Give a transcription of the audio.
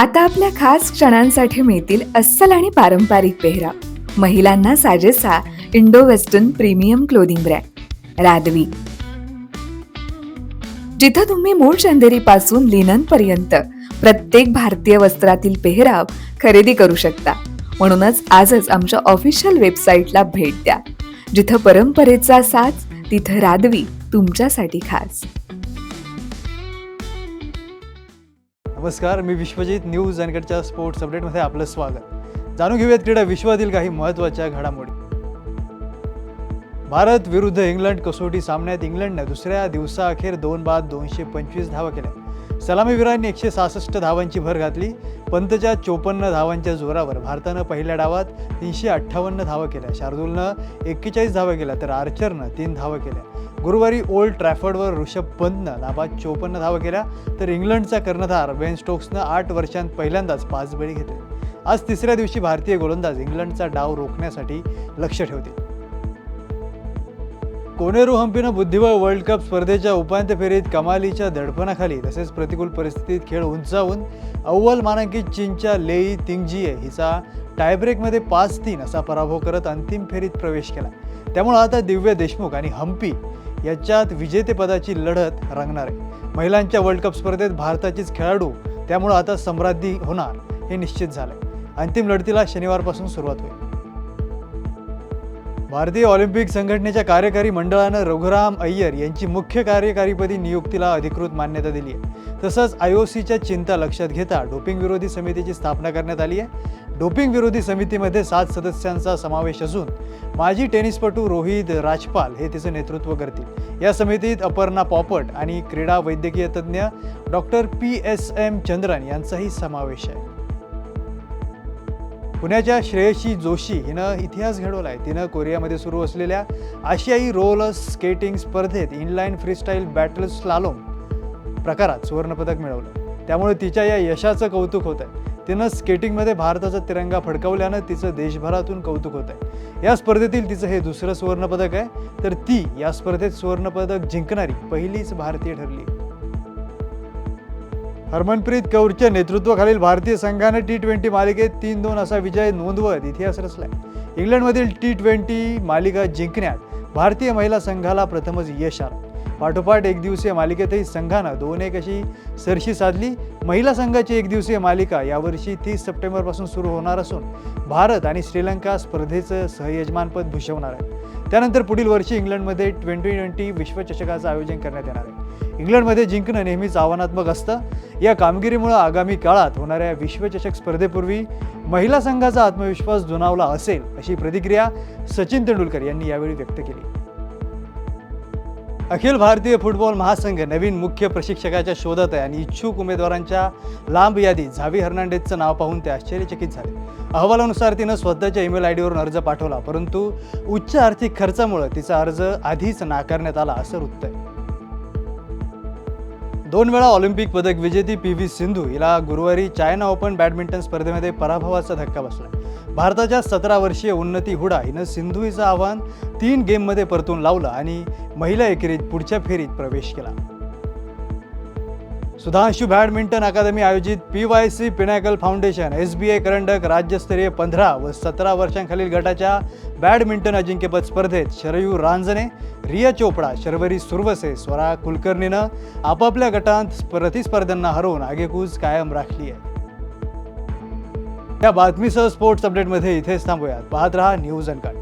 आता आपल्या खास क्षणांसाठी मिळतील अस्सल आणि पारंपरिक पेहराव. महिलांना साजेसा indo western premium clothing brand रादवी, जिथं तुम्ही मूळ चंदेरी पासून लिनन पर्यंत प्रत्येक भारतीय वस्त्रातील पेहराव खरेदी करू शकता. म्हणूनच आजच आमच्या ऑफिशियल वेबसाईटला भेट द्या. जिथं परंपरेचा साज, तिथं रादवी तुमच्यासाठी खास. नमस्कार, मी विश्वजित. न्यूज अनकटच्या स्पोर्ट्स अपडेटमध्ये आपलं स्वागत. जाणून घेऊयात क्रीडा विश्वातील काही महत्त्वाच्या घडामोडी. भारत विरुद्ध इंग्लंड कसोटी सामन्यात इंग्लंडने दुसऱ्या दिवसाअखेर 2 बाद 225 धावा केल्या. सलामीवीरांनी 166 धावांची भर घातली. पंतच्या 54 धावांच्या जोरावर भारतानं पहिल्या डावात 358 धावा केल्या. शार्दूलनं 41 धावा केल्या तर आर्चरनं 3 धावा केल्या. गुरुवारी ओल्ड ट्रॅफर्डवर ऋषभ पंतनं नाबाद 54 धावा केल्या तर इंग्लंडचा कर्णधार बेन स्टोक्सनं 8 वर्षांत पहिल्यांदाच 5 बळी घेतले. आज तिसऱ्या दिवशी भारतीय गोलंदाज इंग्लंडचा डाव रोखण्यासाठी लक्ष ठेवतील. कोनेरू हम्पीनं बुद्धिबळ वर्ल्ड कप स्पर्धेच्या उपांत्य फेरीत कमालीच्या दडपणाखाली तसेच प्रतिकूल परिस्थितीत खेळ उंचावून अव्वल मानांकित चीनच्या लेई तिंगजिये हिचा टायब्रेकमध्ये 5-3 असा पराभव करत अंतिम फेरीत प्रवेश केला. त्यामुळे आता दिव्या देशमुख आणि हम्पी याच्यात विजेतेपदाची लढत रंगणार आहे. महिलांच्या वर्ल्ड कप स्पर्धेत भारताचीच खेळाडू, त्यामुळे आता सम्राज्ञी होणार हे निश्चित झालंय. अंतिम लढतीला शनिवारपासून सुरुवात होईल. भारतीय ऑलिम्पिक संघटनेच्या कार्यकारी मंडळानं रघुराम अय्यर यांची मुख्य कार्यकारीपदी नियुक्तीला अधिकृत मान्यता दिली आहे. तसंच IOCच्या चिंता लक्षात घेता डोपिंग विरोधी समितीची स्थापना करण्यात आली आहे. डोपिंग विरोधी समितीमध्ये 7 सदस्यांचा समावेश असून माजी टेनिसपटू रोहित राजपाल हे तिचं नेतृत्व करतील. या समितीत अपर्णा पोपट आणि क्रीडा वैद्यकीय तज्ज्ञ डॉक्टर PSM चंद्रन यांचाही समावेश आहे. पुण्याच्या श्रेयशी जोशी हिनं इतिहास घडवलाय. तिनं कोरियामध्ये सुरू असलेल्या आशियाई रोलर स्केटिंग स्पर्धेत इनलाईन फ्रीस्टाईल बॅटल स्लालोम प्रकारात सुवर्णपदक मिळवलं. त्यामुळे तिच्या या यशाचं कौतुक होत आहे. तिनं स्केटिंगमध्ये भारताचा तिरंगा फडकवल्यानं तिचं देशभरातून कौतुक होत आहे. या स्पर्धेतील तिचं हे दुसरं सुवर्णपदक आहे, तर ती या स्पर्धेत सुवर्णपदक जिंकणारी पहिलीच भारतीय ठरली. हरमनप्रीत कौरच्या नेतृत्वाखालील भारतीय संघाने T20 मालिकेत 3-2 असा विजय नोंदवत इतिहास रचलाय. इंग्लंडमधील T20 मालिका जिंकण्यात भारतीय महिला संघाला प्रथमच यश आलं. पाठोपाठ एकदिवसीय मालिकेतही संघानं 2-1 अशी सरशी साधली. महिला संघाची एकदिवसीय मालिका यावर्षी 30 सप्टेंबरपासून सुरू होणार असून भारत आणि श्रीलंका स्पर्धेचं सहयजमानपद भूषवणार आहे. त्यानंतर पुढील वर्षी इंग्लंडमध्ये T20 विश्वचषकाचं आयोजन करण्यात येणार आहे. इंग्लंडमध्ये जिंकणं नेहमीच आव्हानात्मक असतं. या कामगिरीमुळे आगामी काळात होणाऱ्या विश्वचषक स्पर्धेपूर्वी महिला संघाचा आत्मविश्वास दुणावला असेल अशी प्रतिक्रिया सचिन तेंडुलकर यांनी यावेळी व्यक्त केली. अखिल भारतीय फुटबॉल महासंघ नवीन मुख्य प्रशिक्षकाच्या शोधात आहे आणि इच्छुक उमेदवारांच्या लांब यादीत झावी हर्नांडेजचं नाव पाहून ते आश्चर्यचकित झाले. अहवालानुसार तिनं स्वतःच्या ईमेल ID वरून अर्ज पाठवला, परंतु उच्च आर्थिक खर्चामुळे तिचा अर्ज आधीच नाकारण्यात आला असं वृत्त आहे. 2 वेळा ऑलिम्पिक पदक विजेती PV सिंधू हिला गुरुवारी चायना ओपन बॅडमिंटन स्पर्धेमध्ये पराभवाचा धक्का बसला. भारताच्या 17 वर्षीय उन्नती हुडा हिनं सिंधू हिचं आव्हान 3 गेममध्ये परतून लावलं आणि महिला एकेरीत पुढच्या फेरीत प्रवेश केला. सुधांशू बॅडमिंटन अकादमी आयोजित PYC पिनॅकल फाउंडेशन SBI करंडक राज्यस्तरीय 15 व 17 वर्षांखालील गटाच्या बॅडमिंटन अजिंक्यपद स्पर्धेत शरयू रांजने, रिया चोपडा, शर्वरी सुरवसे, स्वरा कुलकर्णीनं आपापल्या गटांत प्रतिस्पर्ध्यांना हरवून आगेकूच कायम राखली आहे. या बातमीसह स्पोर्ट्स अपडेटमध्ये इथेच थांबूयात. पाहत रहा न्यूज अनकट.